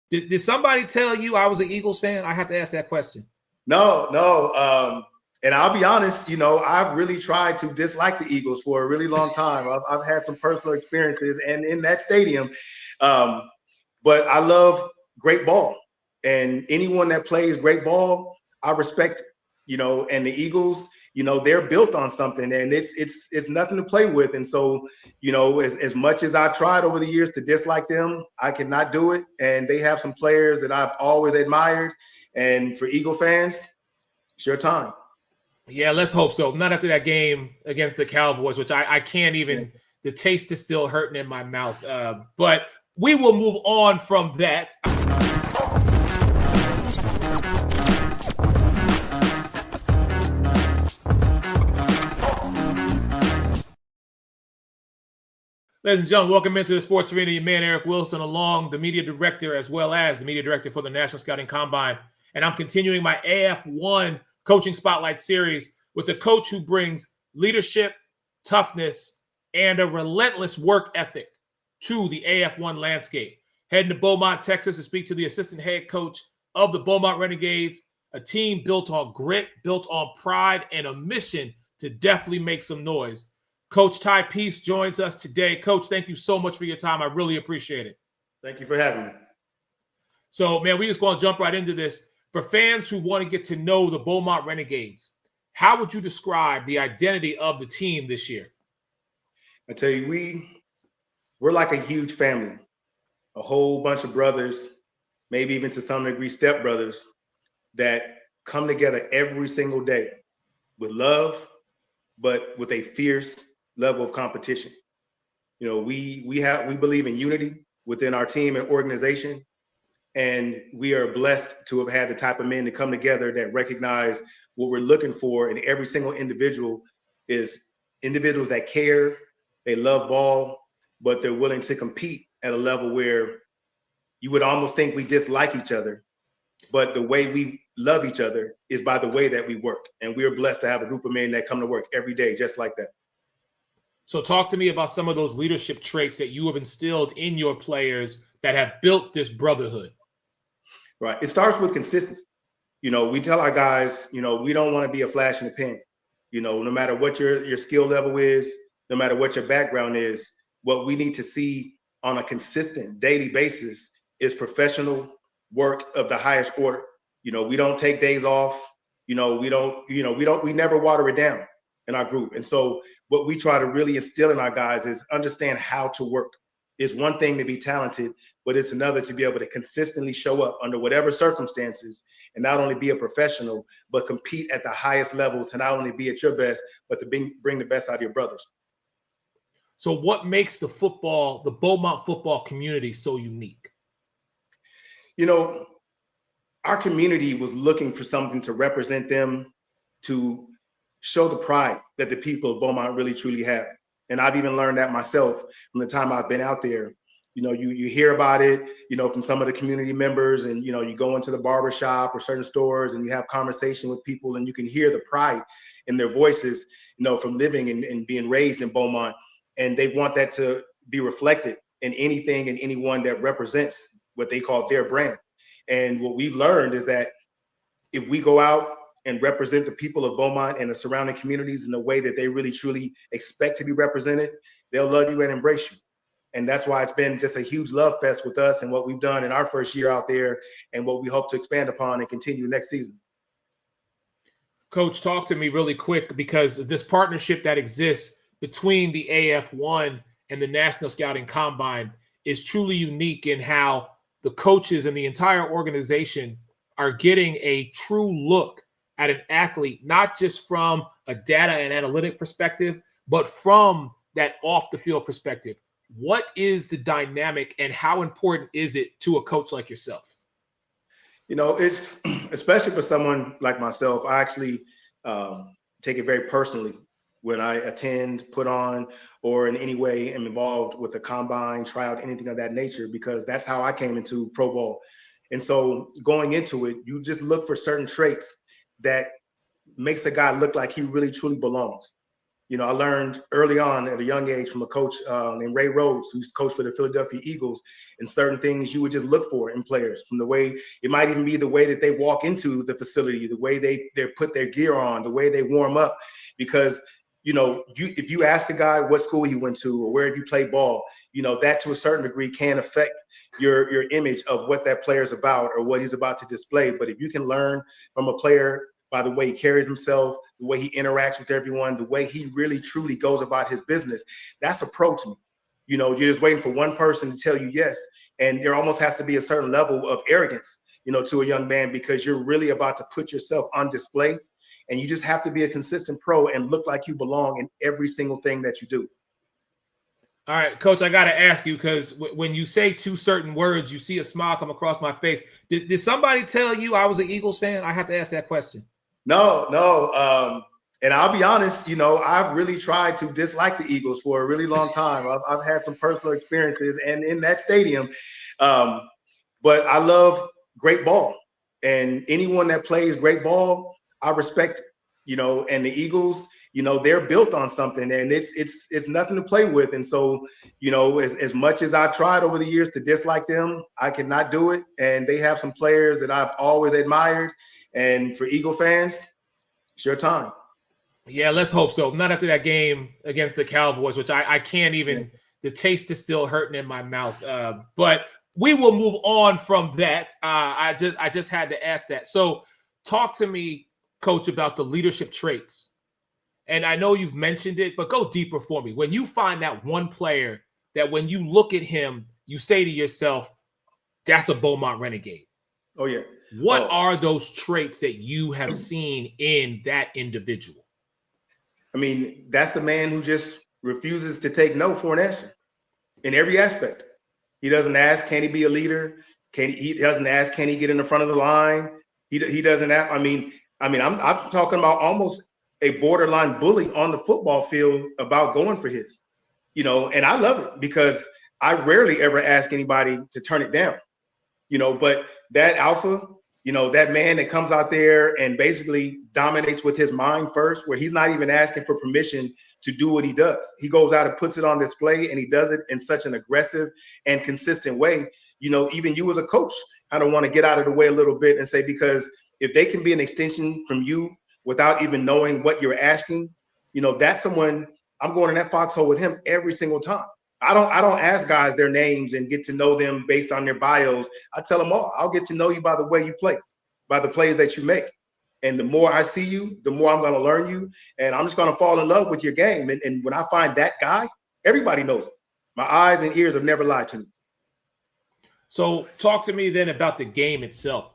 Did somebody tell you I was an Eagles fan? I have to ask that question. No. And I'll be honest, I've really tried to dislike the Eagles for a really long time. I've had some personal experiences and in that stadium. But I love great ball. And anyone that plays great ball, I respect, and the Eagles, they're built on something and it's nothing to play with. And so, as much as I've tried over the years to dislike them, I cannot do it. And they have some players that I've always admired. And for Eagle fans, it's your time. Yeah, let's hope so. Not after that game against the Cowboys, which I can't even, the taste is still hurting in my mouth. But we will move on from that. Ladies and gentlemen, welcome into the Sports Arena. Your man, Eric Wilson, along the media director as well as the media director for the National Scouting Combine. And I'm continuing my AF1 Coaching Spotlight series with a coach who brings leadership, toughness, and a relentless work ethic to the AF1 landscape. Heading to Beaumont, Texas to speak to the assistant head coach of the Beaumont Renegades, a team built on grit, built on pride, and a mission to definitely make some noise. Coach Ty Peace joins us today. Coach, thank you so much for your time. I really appreciate it. Thank you for having me. So, man, we just going to jump right into this. For fans who want to get to know the Beaumont Renegades, how would you describe the identity of the team this year? I tell you, we're like a huge family, a whole bunch of brothers, maybe even to some degree stepbrothers that come together every single day with love, but with a fierce level of competition. We believe in unity within our team and organization, and we are blessed to have had the type of men to come together that recognize what we're looking for in every single individual is individuals that care, they love ball, but they're willing to compete at a level where you would almost think we dislike each other, but the way we love each other is by the way that we work. And we are blessed to have a group of men that come to work every day just like that. So talk to me about some of those leadership traits that you have instilled in your players that have built this brotherhood. Right. It starts with consistency. We tell our guys, we don't want to be a flash in the pan. No matter what your skill level is, no matter what your background is, what we need to see on a consistent daily basis is professional work of the highest order. We don't take days off. We never water it down in our group. And so what we try to really instill in our guys is understand how to work. It's one thing to be talented, but it's another to be able to consistently show up under whatever circumstances and not only be a professional, but compete at the highest level to not only be at your best, but to bring the best out of your brothers. So what makes the Beaumont football community so unique? Our community was looking for something to represent them, to show the pride that the people of Beaumont really truly have. And I've even learned that myself from the time I've been out there. You hear about it, from some of the community members, and, you go into the barbershop or certain stores and you have conversation with people and you can hear the pride in their voices, from living and being raised in Beaumont. And they want that to be reflected in anything and anyone that represents what they call their brand. And what we've learned is that if we go out and represent the people of Beaumont and the surrounding communities in a way that they really truly expect to be represented, they'll love you and embrace you. And that's why it's been just a huge love fest with us and what we've done in our first year out there and what we hope to expand upon and continue next season. Coach, talk to me really quick, because this partnership that exists between the AF1 and the National Scouting Combine is truly unique in how the coaches and the entire organization are getting a true look at an athlete, not just from a data and analytic perspective, but from that off the field perspective. What is the dynamic and how important is it to a coach like yourself? It's especially for someone like myself. I actually take it very personally when I attend, put on, or in any way am involved with a combine, tryout, anything of that nature, because that's how I came into pro ball. And so going into it, you just look for certain traits that makes the guy look like he really truly belongs. You know, I learned early on at a young age from a coach named Ray Rhodes, who's coach for the Philadelphia Eagles, and certain things you would just look for in players, from the way, it might even be the way that they walk into the facility, the way they put their gear on, the way they warm up. Because, you know, if you ask a guy what school he went to or where you play ball, you know, that to a certain degree can affect your image of what that player is about or what he's about to display. But if you can learn from a player by the way he carries himself, the way he interacts with everyone, the way he really truly goes about his business, that's a pro to me. You know, you're just waiting for one person to tell you yes. And there almost has to be a certain level of arrogance, you know, to a young man, because you're really about to put yourself on display. And you just have to be a consistent pro and look like you belong in every single thing that you do. All right, Coach, I got to ask you, because when you say two certain words, you see a smile come across my face. Did somebody tell you I was an Eagles fan? I have to ask that question. No. And I'll be honest, you know, I've really tried to dislike the Eagles for a really long time. I've had some personal experiences and in that stadium. But I love great ball. And anyone that plays great ball, I respect it. You know, and the Eagles, you know, they're built on something, and it's nothing to play with. And so, you know, as much as I've tried over the years to dislike them, I cannot do it. And they have some players that I've always admired. And for Eagle fans, it's your time. Yeah, let's hope so. Not after that game against the Cowboys, which I can't even. Yeah. The taste is still hurting in my mouth. But we will move on from that. I just had to ask that. So, talk to me, Coach, about the leadership traits. And I know you've mentioned it, but go deeper for me. When you find that one player that when you look at him, you say to yourself, "That's a Beaumont Renegade." Oh yeah. What are those traits that you have seen in that individual? I mean, that's the man who just refuses to take no for an answer in every aspect. He doesn't ask, can he be a leader? He doesn't ask, can he get in the front of the line? He doesn't ask. I'm talking about almost a borderline bully on the football field about going for his, you know, and I love it because I rarely ever ask anybody to turn it down, you know, but that alpha, you know, that man that comes out there and basically dominates with his mind first, where he's not even asking for permission to do what he does. He goes out and puts it on display, and he does it in such an aggressive and consistent way. You know, even you as a coach, I don't want to get out of the way a little bit and say, because if they can be an extension from you without even knowing what you're asking, you know, that's someone I'm going in that foxhole with him every single time. I don't ask guys their names and get to know them based on their bios. I tell them all, I'll get to know you by the way you play, by the plays that you make. And the more I see you, the more I'm going to learn you. And I'm just going to fall in love with your game. And when I find that guy, everybody knows it. My eyes and ears have never lied to me. So talk to me then about the game itself.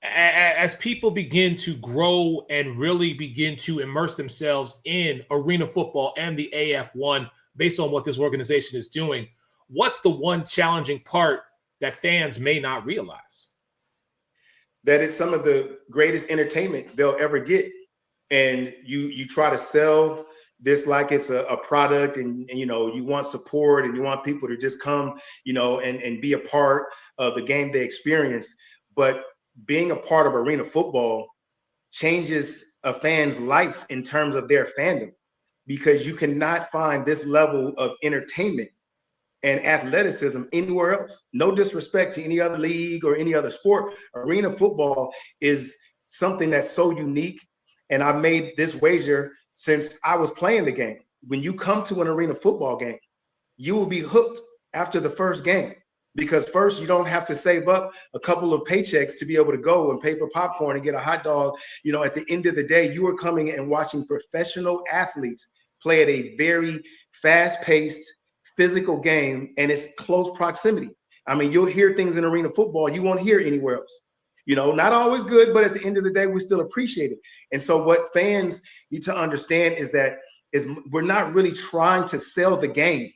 As people begin to grow and really begin to immerse themselves in arena football and the AF1, based on what this organization is doing, what's the one challenging part that fans may not realize? That it's some of the greatest entertainment they'll ever get. And you try to sell this like it's a product, and you know, you want support and you want people to just come, you know, and be a part of the game they experience. But being a part of arena football changes a fan's life in terms of their fandom, because you cannot find this level of entertainment and athleticism anywhere else. No disrespect to any other league or any other sport. Arena football is something that's so unique. And I've made this wager since I was playing the game. When you come to an arena football game, you will be hooked after the first game, because first you don't have to save up a couple of paychecks to be able to go and pay for popcorn and get a hot dog. You know, at the end of the day, you are coming and watching professional athletes play at a very fast-paced, physical game, and it's close proximity. I mean, you'll hear things in arena football you won't hear anywhere else. You know, not always good, but at the end of the day, we still appreciate it. And so what fans need to understand is that we're not really trying to sell the game.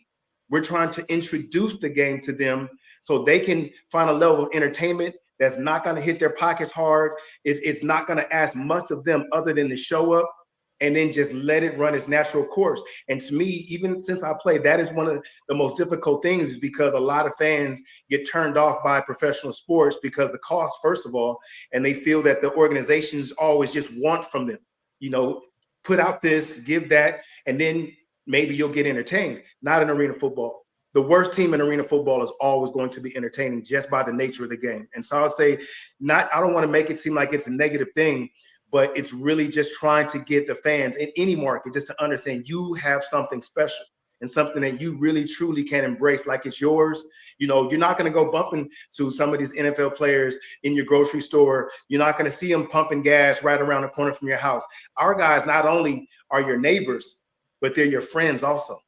We're trying to introduce the game to them so they can find a level of entertainment that's not going to hit their pockets hard. It's not going to ask much of them other than to show up and then just let it run its natural course. And to me, even since I played, that is one of the most difficult things, is because a lot of fans get turned off by professional sports because the cost, first of all, and they feel that the organizations always just want from them. You know, put out this, give that, and then maybe you'll get entertained. Not in arena football. The worst team in arena football is always going to be entertaining just by the nature of the game. And so I would say, I don't want to make it seem like it's a negative thing, but it's really just trying to get the fans in any market just to understand you have something special and something that you really truly can embrace like it's yours. You know, you're not going to go bumping to some of these NFL players in your grocery store. You're not going to see them pumping gas right around the corner from your house. Our guys not only are your neighbors, but they're your friends also.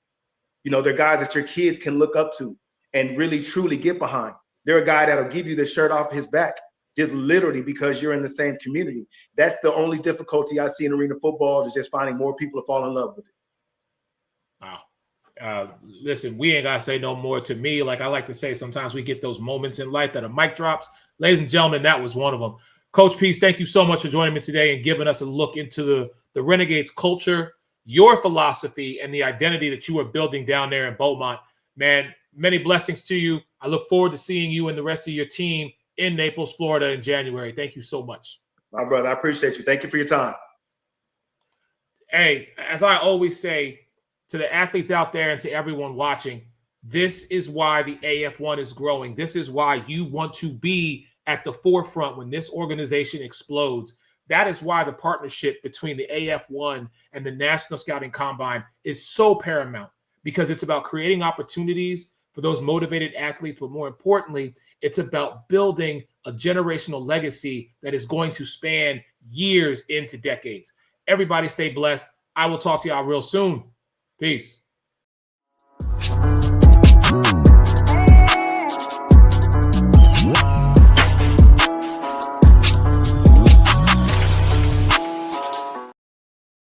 You know, they're guys that your kids can look up to and really truly get behind. They're a guy that'll give you the shirt off his back, just literally because you're in the same community. That's the only difficulty I see in arena football, is just finding more people to fall in love with it. Wow. Listen, we ain't got to say no more. To me, like I like to say, sometimes we get those moments in life that a mic drops. Ladies and gentlemen, that was one of them. Coach Peace, thank you so much for joining me today and giving us a look into the Renegades culture, your philosophy, and the identity that you are building down there in Beaumont. Man, many blessings to you. I look forward to seeing you and the rest of your team in Naples, Florida in January. Thank you so much. My brother, I appreciate you. Thank you for your time. Hey, as I always say to the athletes out there and to everyone watching, this is why the AF1 is growing. This is why you want to be at the forefront when this organization explodes. That is why the partnership between the AF1 and the National Scouting Combine is so paramount, because it's about creating opportunities for those motivated athletes, but more importantly, it's about building a generational legacy that is going to span years into decades. Everybody stay blessed. I will talk to y'all real soon. Peace.